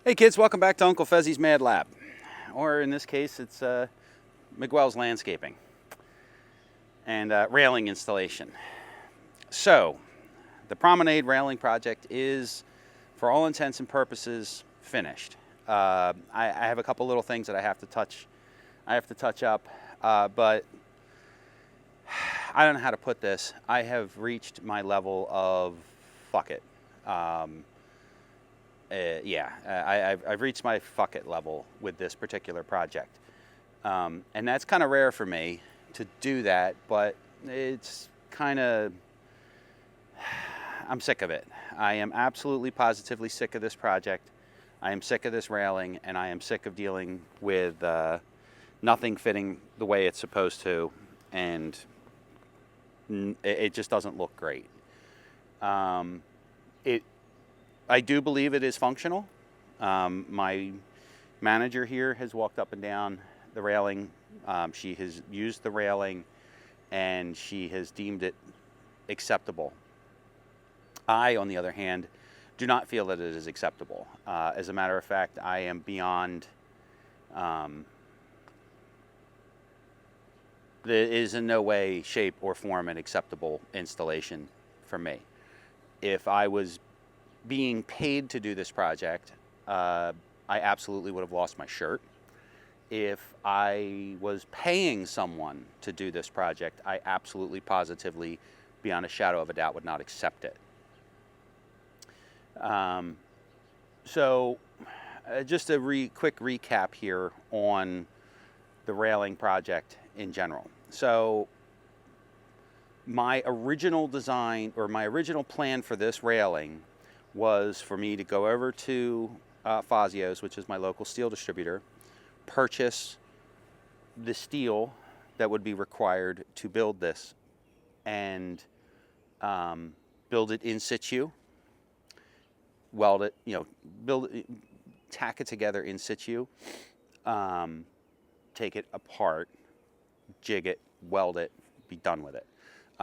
Hey kids, welcome back to Uncle Fezzi's Mad Lab. Or in this case, it's Miguel's Landscaping and Railing Installation. So, the Promenade Railing project is, for all intents and purposes, finished. I have a couple little things that I have to touch up, but I don't know how to put this. I have reached my level of fuck it. I've reached my fuck it level with this particular project. And that's kind of rare for me to do that, but it's kind of, I'm sick of it. I am absolutely positively sick of this project. I am sick of this railing, and I am sick of dealing with nothing fitting the way it's supposed to, and it just doesn't look great. I do believe it is functional. My manager here has walked up and down the railing. She has used the railing, and she has deemed it acceptable. I, on the other hand, do not feel that it is acceptable. As a matter of fact, I am beyond. It is in no way, shape, or form an acceptable installation for me. If I was being paid to do this project, I absolutely would have lost my shirt. If I was paying someone to do this project, I absolutely, positively, beyond a shadow of a doubt, would not accept it. Just a quick recap here on the railing project in general. So my original design, or my original plan for this railing, was for me to go over to Fazio's, which is my local steel distributor, purchase the steel that would be required to build this, and build it in situ, weld it, tack it together in situ, take it apart, jig it, weld it, be done with it.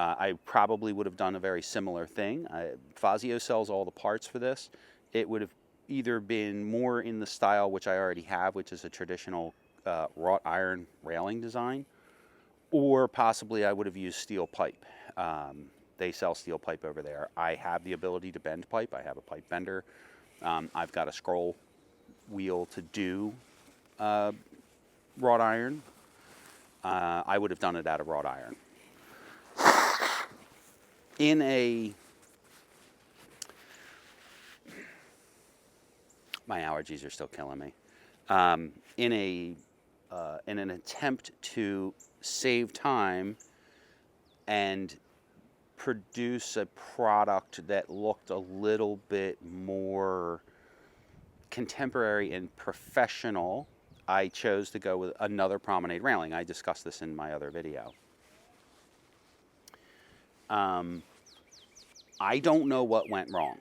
I probably would have done a very similar thing. Fazio sells all the parts for this. It would have either been more in the style which I already have, which is a traditional wrought iron railing design, or possibly I would have used steel pipe. They sell steel pipe over there. I have the ability to bend pipe. I have a pipe bender. I've got a scroll wheel to do wrought iron. I would have done it out of wrought iron. My allergies are still killing me. In an attempt to save time and produce a product that looked a little bit more contemporary and professional, I chose to go with another Promenaid railing. I discussed this in my other video. I don't know what went wrong.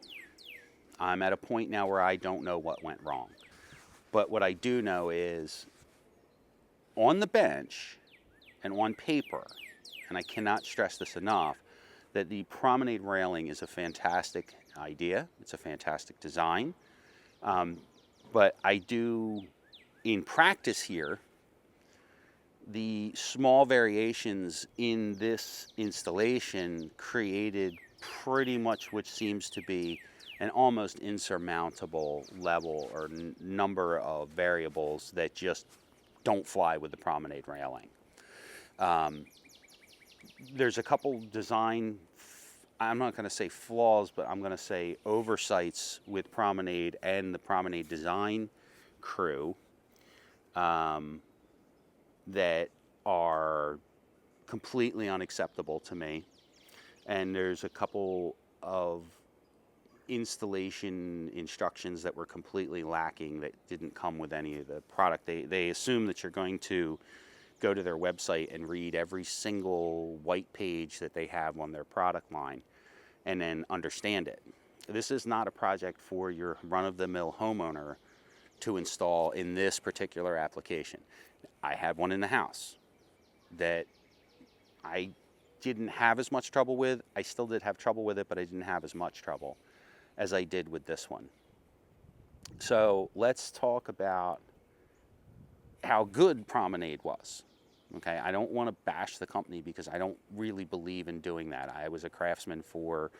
I'm at a point now where I don't know what went wrong. But what I do know is, on the bench and on paper, and I cannot stress this enough, that the Promenaid railing is a fantastic idea. It's a fantastic design. But I do, in practice here, the small variations in this installation created pretty much which seems to be an almost insurmountable level or number of variables that just don't fly with the Promenaid railing. There's a couple design, I'm not going to say flaws, but I'm going to say oversights with Promenaid and the Promenaid design crew that are completely unacceptable to me. And there's a couple of installation instructions that were completely lacking, that didn't come with any of the product. They assume that you're going to go to their website and read every single white page that they have on their product line and then understand it. This is not a project for your run-of-the-mill homeowner to install in this particular application. I had one in the house that I didn't have as much trouble with. I still did have trouble with it, but I didn't have as much trouble as I did with this one. So let's talk about how good Promenaid was. Okay, I don't want to bash the company because I don't really believe in doing that. I was a craftsman for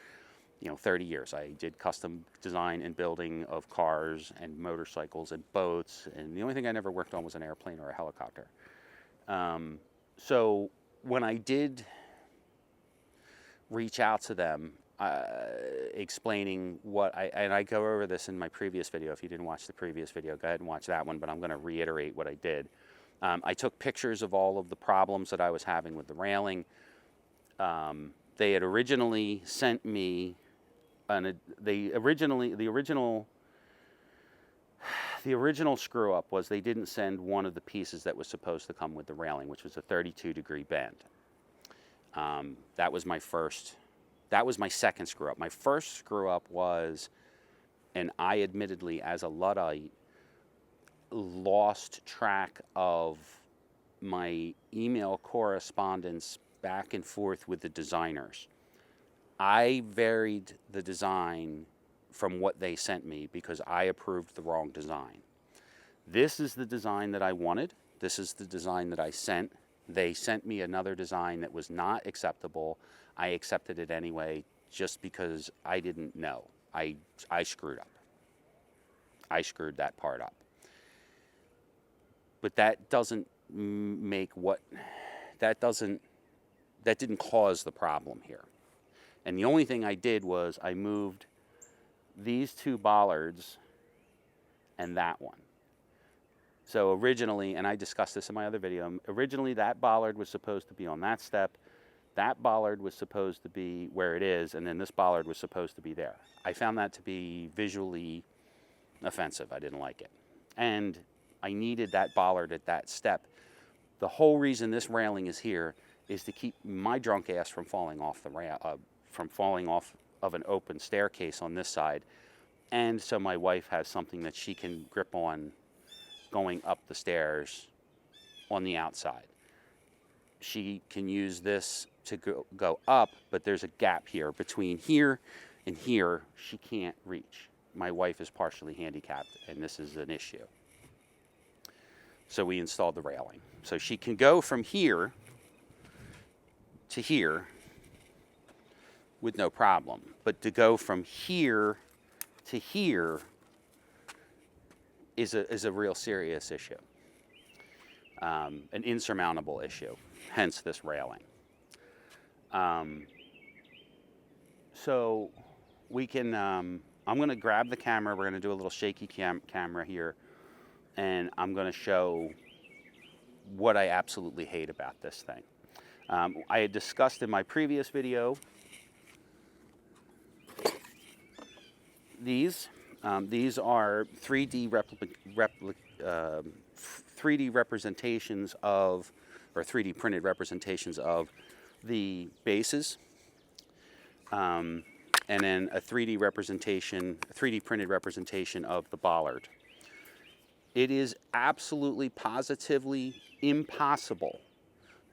30 years. I did custom design and building of cars and motorcycles and boats, and the only thing I never worked on was an airplane or a helicopter. So when I did reach out to them, explaining and I go over this in my previous video. If you didn't watch the previous video, go ahead and watch that one, but I'm going to reiterate what I did. I took pictures of all of the problems that I was having with the railing. They had originally sent me the original screw up was they didn't send one of the pieces that was supposed to come with the railing, which was a 32-degree bend. That was my second screw up. My first screw up was, and I admittedly, as a Luddite, lost track of my email correspondence back and forth with the designers. I varied the design from what they sent me because I approved the wrong design. This is the design that I wanted. This is the design that I sent. They sent me another design that was not acceptable. I accepted it anyway just because I didn't know. I screwed up. I screwed that part up. But that doesn't that didn't cause the problem here. And the only thing I did was I moved these two bollards and that one. So originally, and I discussed this in my other video, originally that bollard was supposed to be on that step. That bollard was supposed to be where it is, and then this bollard was supposed to be there. I found that to be visually offensive. I didn't like it. And I needed that bollard at that step. The whole reason this railing is here is to keep my drunk ass from falling off of an open staircase on this side, and so my wife has something that she can grip on going up the stairs on the outside. She can use this to go up, but there's a gap here. Between here and here, she can't reach. My wife is partially handicapped, and this is an issue. So we installed the railing. So she can go from here to here with no problem. But to go from here to here is a real serious issue. An insurmountable issue, hence this railing. So we can, I'm going to grab the camera. We're going to do a little shaky camera here. And I'm going to show what I absolutely hate about this thing. I had discussed in my previous video these are 3D 3D representations of, or 3D printed representations of the bases, and then a 3D printed representation of the bollard. It is absolutely, positively impossible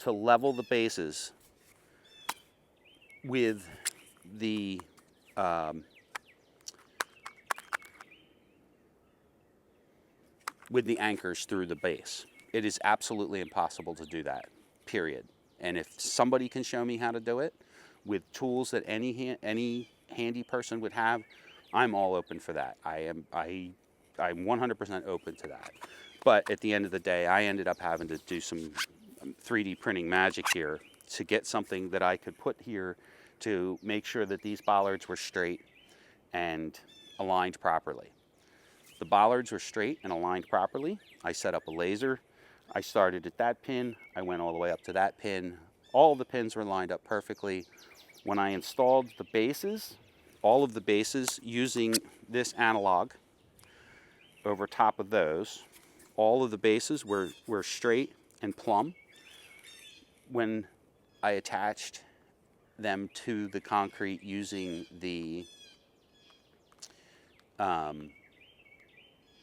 to level the bases with the anchors through the base. It is absolutely impossible to do that, period. And if somebody can show me how to do it with tools that any handy person would have, I'm all open for that. I'm 100% open to that. But at the end of the day, I ended up having to do some 3D printing magic here to get something that I could put here to make sure that these bollards were straight and aligned properly. The bollards were straight and aligned properly. I set up a laser. I started at that pin. I went all the way up to that pin. All the pins were lined up perfectly. When I installed the bases, all of the bases using this analog over top of those, all of the bases were straight and plumb. When I attached them to the concrete using the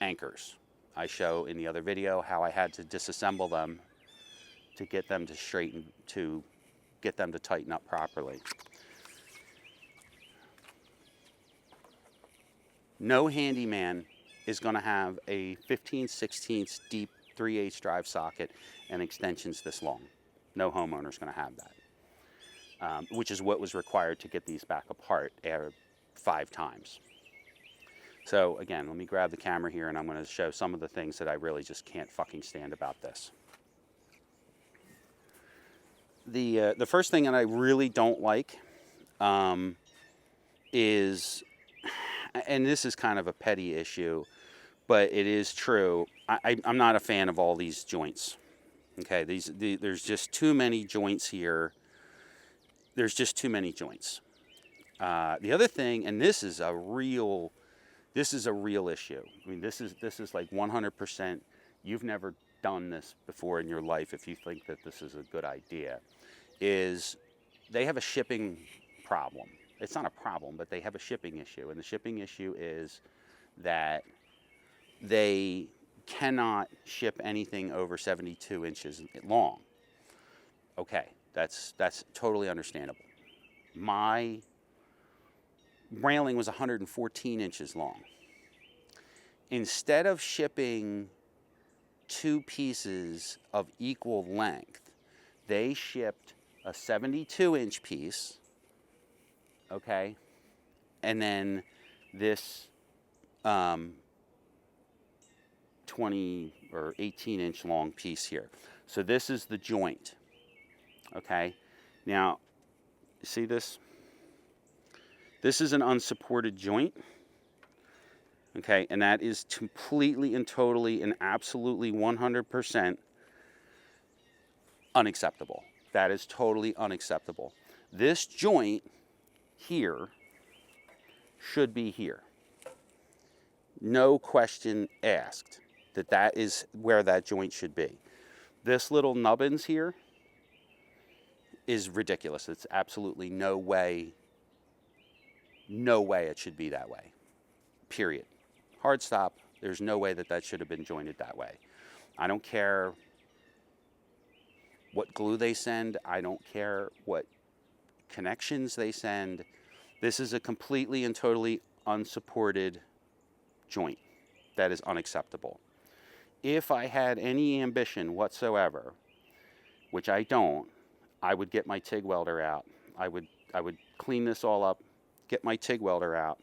anchors. I show in the other video how I had to disassemble them to get them to straighten, to get them to tighten up properly. No handyman is going to have a 15/16 deep 3/8 drive socket and extensions this long. No homeowner's going to have that, which is what was required to get these back apart 5 times. So again, let me grab the camera here and I'm going to show some of the things that I really just can't fucking stand about this. The first thing that I really don't like is, and this is kind of a petty issue, but it is true, I'm not a fan of all these joints. Okay, there's just too many joints here. There's just too many joints. The other thing, and this is a real issue. I mean, this is like 100%. You've never done this before in your life if you think that this is a good idea. Is they have a shipping problem. It's not a problem, but they have a shipping issue, and the shipping issue is that they cannot ship anything over 72 inches long. Okay, that's totally understandable. My railing was 114 inches long. Instead of shipping 2 pieces of equal length, they shipped a 72-inch piece, okay, and then this 20 or 18-inch long piece here. So this is the joint, okay? Now, see this? This is an unsupported joint, okay, and that is completely and totally and absolutely 100% unacceptable. That is totally unacceptable. This joint here should be here. No question asked that is where that joint should be. This little nubbins here is ridiculous. It's absolutely no way it should be that way. Period. Hard stop. There's no way that should have been jointed that way. I don't care what glue they send. I don't care what connections they send. This is a completely and totally unsupported joint. That is unacceptable. If I had any ambition whatsoever, which I don't, I would get my TIG welder out. I would clean this all up, get my TIG welder out,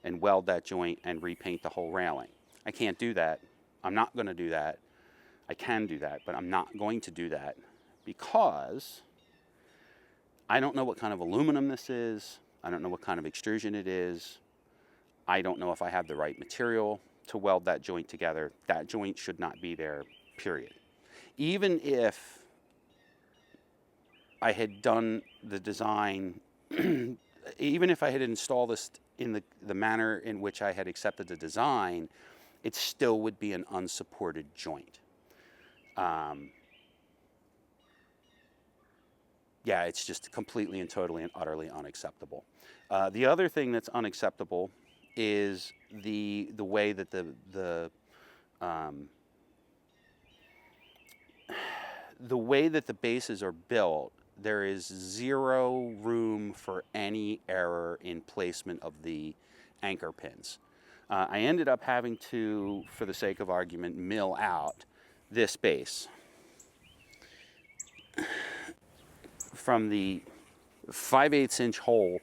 and weld that joint and repaint the whole railing. I can't do that. I'm not going to do that. I can do that, but I'm not going to do that because I don't know what kind of aluminum this is. I don't know what kind of extrusion it is. I don't know if I have the right material to weld that joint together. That joint should not be there, period. Even if I had done the design, even if I had installed this in the manner in which I had accepted the design, it still would be an unsupported joint. Yeah, it's just completely and totally and utterly unacceptable. The other thing that's unacceptable is the way that the way that the bases are built. There is zero room for any error in placement of the anchor pins. I ended up having to, for the sake of argument, mill out this base from the 5/8 inch hole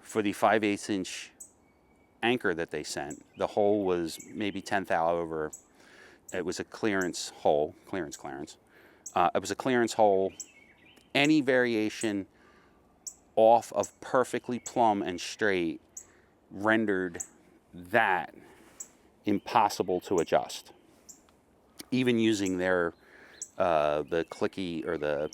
for the 5/8 inch anchor that they sent. The hole was maybe 10th over. It was a clearance hole, clearance. It was a clearance hole. Any variation off of perfectly plumb and straight rendered that impossible to adjust. Even using their the clicky or the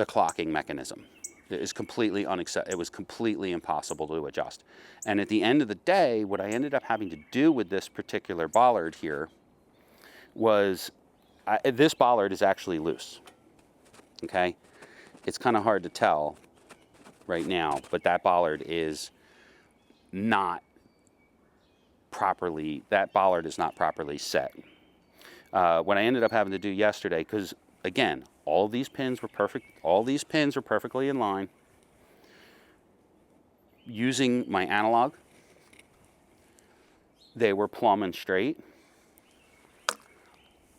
clocking mechanism. It was completely it was completely impossible to adjust. And at the end of the day, what I ended up having to do with this particular bollard here was, this bollard is actually loose. Okay? It's kind of hard to tell right now, but that bollard is not properly set. What I ended up having to do yesterday, because again, all these pins were perfectly in line. using my analog, they were plumb and straight.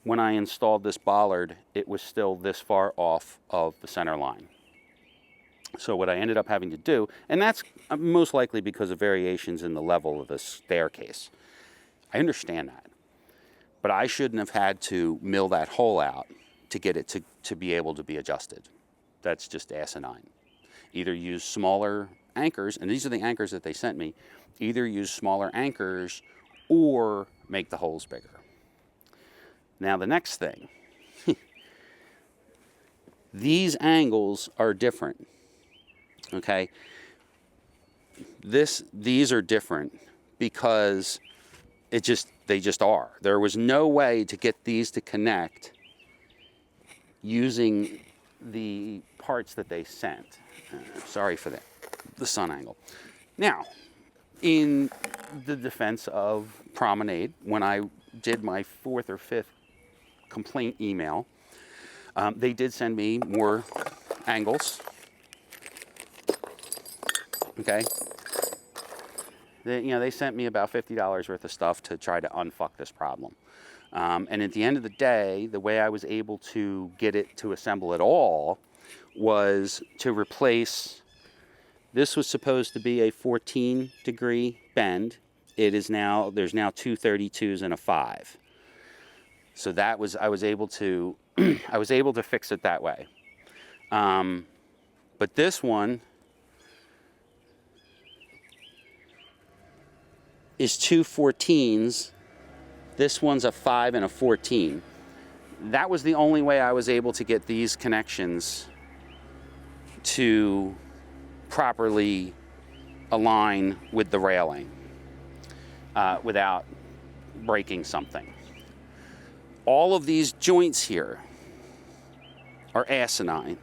When I installed this bollard, it was still this far off of the center line. So what I ended up having to do, and that's most likely because of variations in the level of the staircase. I understand that. But I shouldn't have had to mill that hole out to get it to be able to be adjusted. That's just asinine. Either use smaller anchors, and these are the anchors that they sent me, either use smaller anchors or make the holes bigger. Now the next thing, these angles are different, okay? These are different because they just are. There was no way to get these to connect using the parts that they sent. Sorry for that, the sun angle. Now, in the defense of Promenaid, when I did my 4th or 5th complaint email, they did send me more angles. Okay. They sent me about $50 worth of stuff to try to unfuck this problem. And at the end of the day, the way I was able to get it to assemble at all was to replace, this was supposed to be a 14-degree bend. There's now 2 32s and a 5. So that was, I was able to fix it that way. But this one is 2 14s. This one's a 5 and a 14. That was the only way I was able to get these connections to properly align with the railing without breaking something. All of these joints here are asinine,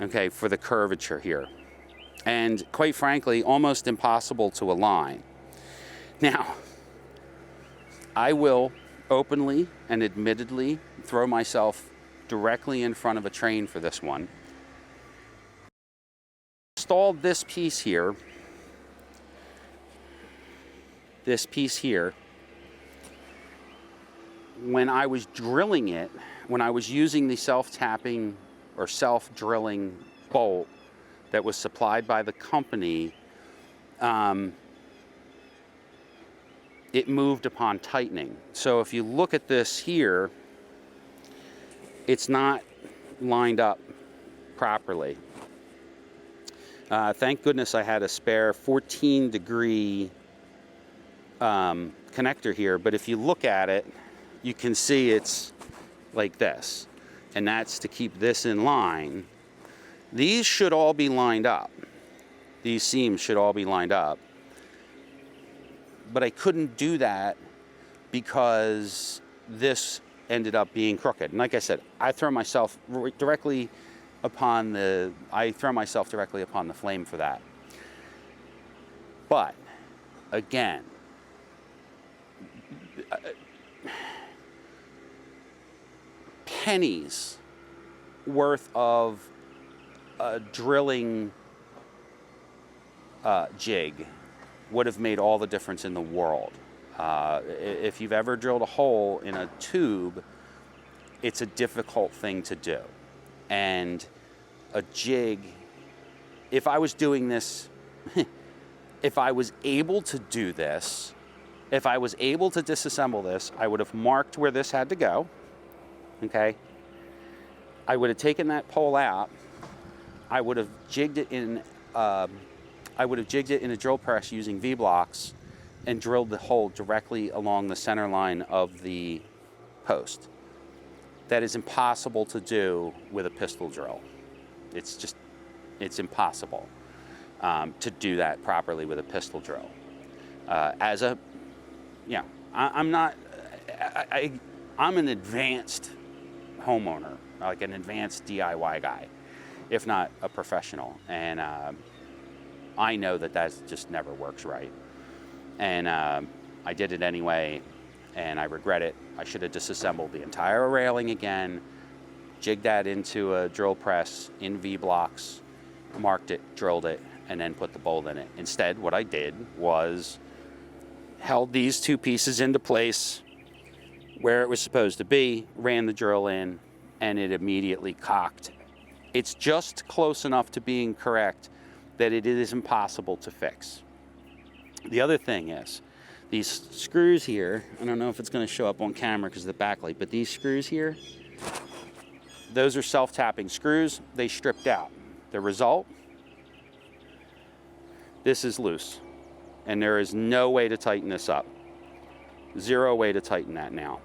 okay, for the curvature here. And quite frankly, almost impossible to align. Now, I will openly and admittedly throw myself directly in front of a train for this one. Installed this piece here, when I was drilling it, when I was using the self-tapping or self-drilling bolt that was supplied by the company, it moved upon tightening. So if you look at this here, it's not lined up properly. Thank goodness I had a spare 14-degree connector here, but if you look at it, you can see it's like this, and that's to keep this in line. These should all be lined up. These seams should all be lined up. But I couldn't do that because this ended up being crooked. And like I said, I throw myself directly upon the flame for that. But again, pennies worth of a drilling jig would have made all the difference in the world. If you've ever drilled a hole in a tube, it's a difficult thing to do. And a jig, if I was doing this, if I was able to do this, if I was able to disassemble this, I would have marked where this had to go, okay? I would have taken that pole out. I would have jigged it in a drill press using V-blocks and drilled the hole directly along the center line of the post. That is impossible to do with a pistol drill. It's impossible to do that properly with a pistol drill. I'm an advanced homeowner, like an advanced DIY guy, if not a professional. And I know that just never works right. And I did it anyway, and I regret it. I should have disassembled the entire railing again, jigged that into a drill press in V-blocks, marked it, drilled it, and then put the bolt in it. Instead, what I did was held these two pieces into place where it was supposed to be, ran the drill in, and it immediately cocked. It's just close enough to being correct that it is impossible to fix. The other thing is, these screws here, I don't know if it's going to show up on camera because of the backlight, but these screws here, those are self-tapping screws. They stripped out. The result, this is loose, and there is no way to tighten this up. Zero way to tighten that now.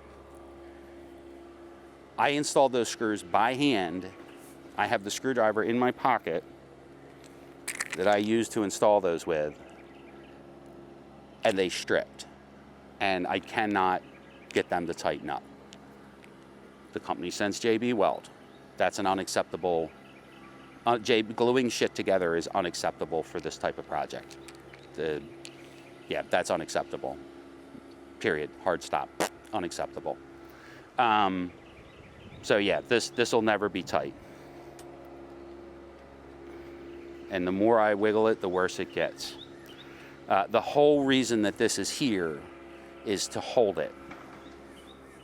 I installed those screws by hand. I have the screwdriver in my pocket that I used to install those with, and they stripped, and I cannot get them to tighten up. The company sends JB Weld. That's an unacceptable, gluing shit together is unacceptable for this type of project. Yeah, that's unacceptable. Period. Hard stop. Unacceptable. So yeah, this will never be tight. And the more I wiggle it, the worse it gets. The whole reason that this is here is to hold it.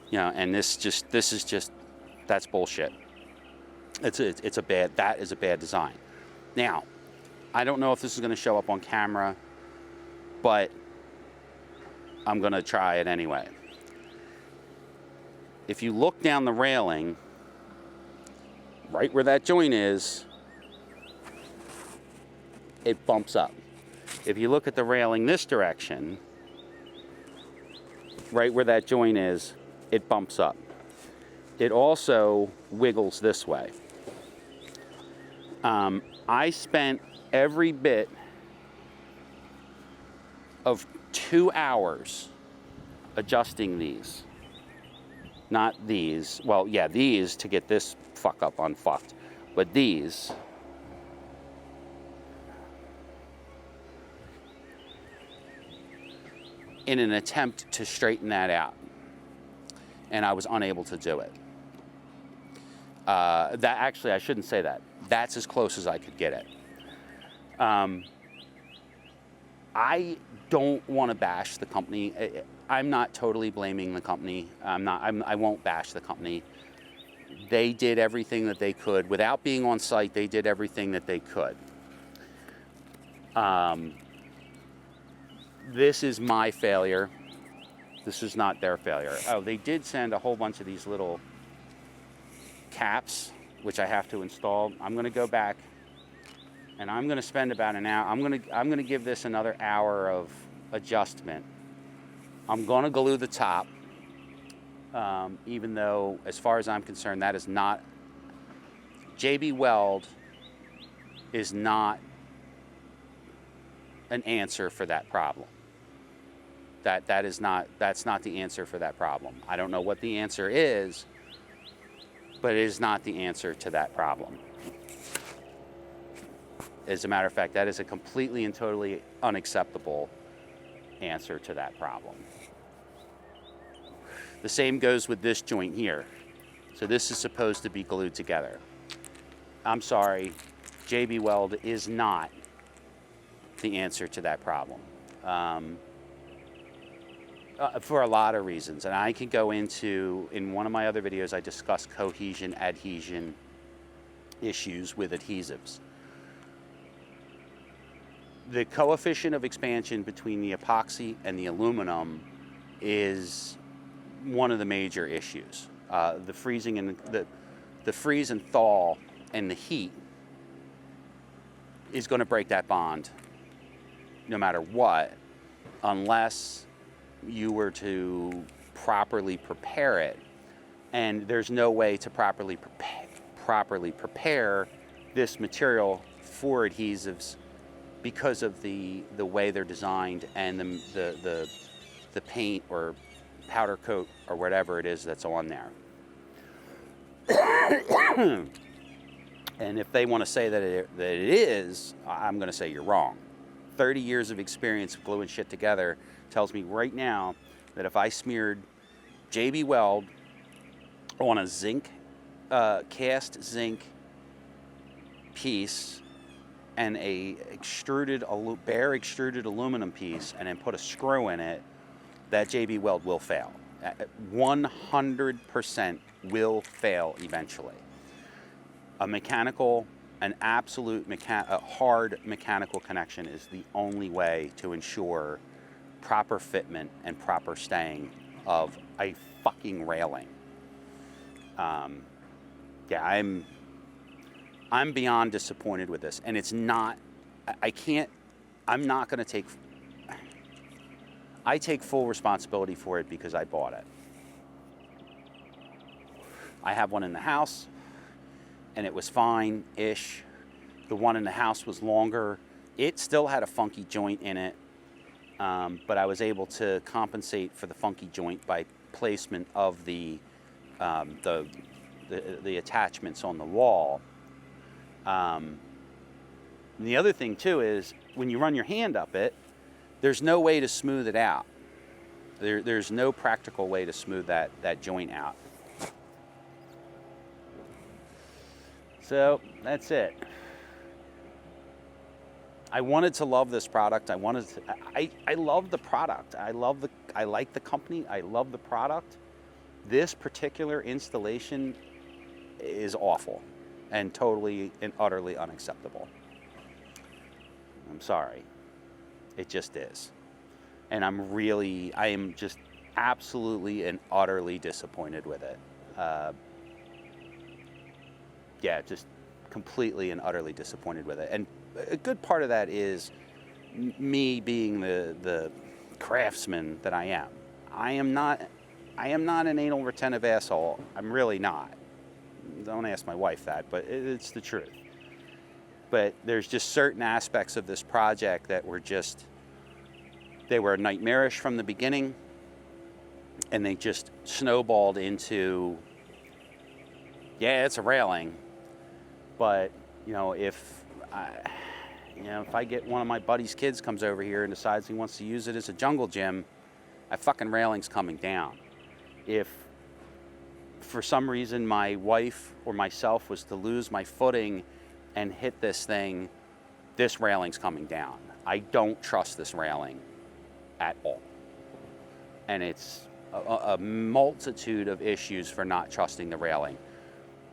You know, and this is just, that's bullshit. That is a bad design. Now, I don't know if this is going to show up on camera, but I'm going to try it anyway. If you look down the railing, right where that joint is, it bumps up. If you look at the railing this direction, right where that joint is, it bumps up. It also wiggles this way. I spent every bit of 2 hours adjusting these. Not these. Well, yeah, these to get this fuck up unfucked. But these, in an attempt to straighten that out. And I was unable to do it. That actually, I shouldn't say that. That's as close as I could get it. I don't want to bash the company. I'm not totally blaming the company. I won't bash the company. They did everything that they could. Without being on site, they did everything that they could. This is my failure. This is not their failure. Oh, they did send a whole bunch of these little caps, which I have to install. I'm going to go back, and I'm going to spend about an hour. I'm going to give this another hour of adjustment. I'm going to glue the top, even though, as far as I'm concerned, that is not, JB Weld is not an answer for that problem. That's not the answer for that problem. I don't know what the answer is, but it is not the answer to that problem. As a matter of fact, that is a completely and totally unacceptable answer to that problem. The same goes with this joint here. So this is supposed to be glued together. I'm sorry, JB Weld is not the answer to that problem. For a lot of reasons, and I can go into, in one of my other videos, I discuss cohesion, adhesion issues with adhesives. The coefficient of expansion between the epoxy and the aluminum is one of the major issues. The freezing and the freeze and thaw and the heat is going to break that bond no matter what, unless you were to properly prepare it. And there's no way to properly prepare this material for adhesives because of the way they're designed and the paint or powder coat or whatever it is that's on there. And if they want to say that it is, I'm going to say you're wrong. 30 years of experience gluing shit together tells me right now that if I smeared JB Weld on a zinc, cast zinc piece and a bare extruded aluminum piece and then put a screw in it, that JB Weld will fail. 100% will fail eventually. An absolute hard mechanical connection is the only way to ensure proper fitment and proper staying of a fucking railing. Yeah, I'm beyond disappointed with this, and it's not. I'm not going to take. I take full responsibility for it because I bought it. I have one in the house, and it was fine-ish. The one in the house was longer. It still had a funky joint in it, but I was able to compensate for the funky joint by placement of the attachments on the wall. And the other thing too is when you run your hand up it, there's no way to smooth it out. There's no practical way to smooth that joint out. So that's it. I wanted to love this product. I love the product. I like the company. I love the product. This particular installation is awful and totally and utterly unacceptable. I'm sorry. It just is. And I am just absolutely and utterly disappointed with it. Yeah, just completely and utterly disappointed with it. And a good part of that is me being the craftsman that I am. I am not an anal retentive asshole. I'm really not. Don't ask my wife that, but it's the truth. But there's just certain aspects of this project that they were nightmarish from the beginning, and they just snowballed into, yeah, it's a railing, but if I get one of my buddy's kids comes over here and decides he wants to use it as a jungle gym, that fucking railing's coming down. If for some reason my wife or myself was to lose my footing and hit this thing, this railing's coming down. I don't trust this railing at all. And it's a multitude of issues for not trusting the railing.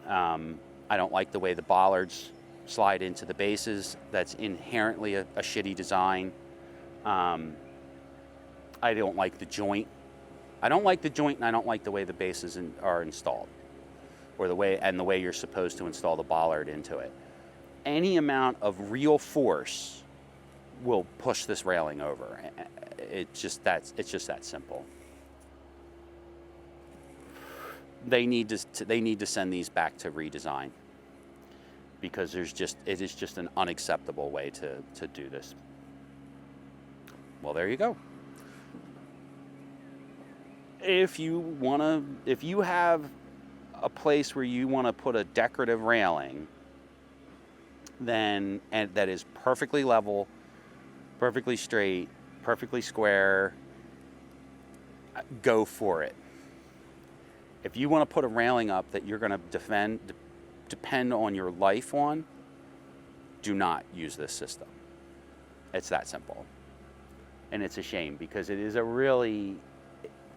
I don't like the way the bollards slide into the bases. That's inherently a shitty design. I don't like the joint. I don't like the joint, and I don't like the way the bases are installed, or the way you're supposed to install the bollard into it. Any amount of real force will push this railing over. It's just that simple. They need to send these back to redesign, because it is just an unacceptable way to do this. Well, there you go. If you have a place where you want to put a decorative railing, and that is perfectly level, perfectly straight, perfectly square, go for it. If you want to put a railing up that you're going to depend on your life on, do not use this system. It's that simple. And it's a shame, because it is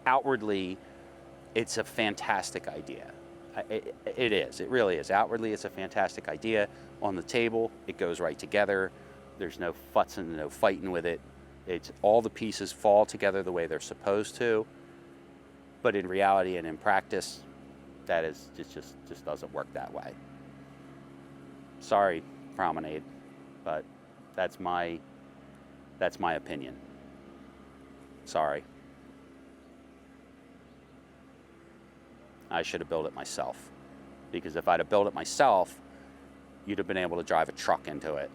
outwardly, it's a fantastic idea. It is. It really is. Outwardly, it's a fantastic idea. On the table, it goes right together. There's no futzing and no fighting with it. It's all the pieces fall together the way they're supposed to. But in reality and in practice, it just doesn't work that way. Sorry, Promenaid, but that's my opinion. Sorry. I should have built it myself, because if I'd have built it myself, you'd have been able to drive a truck into it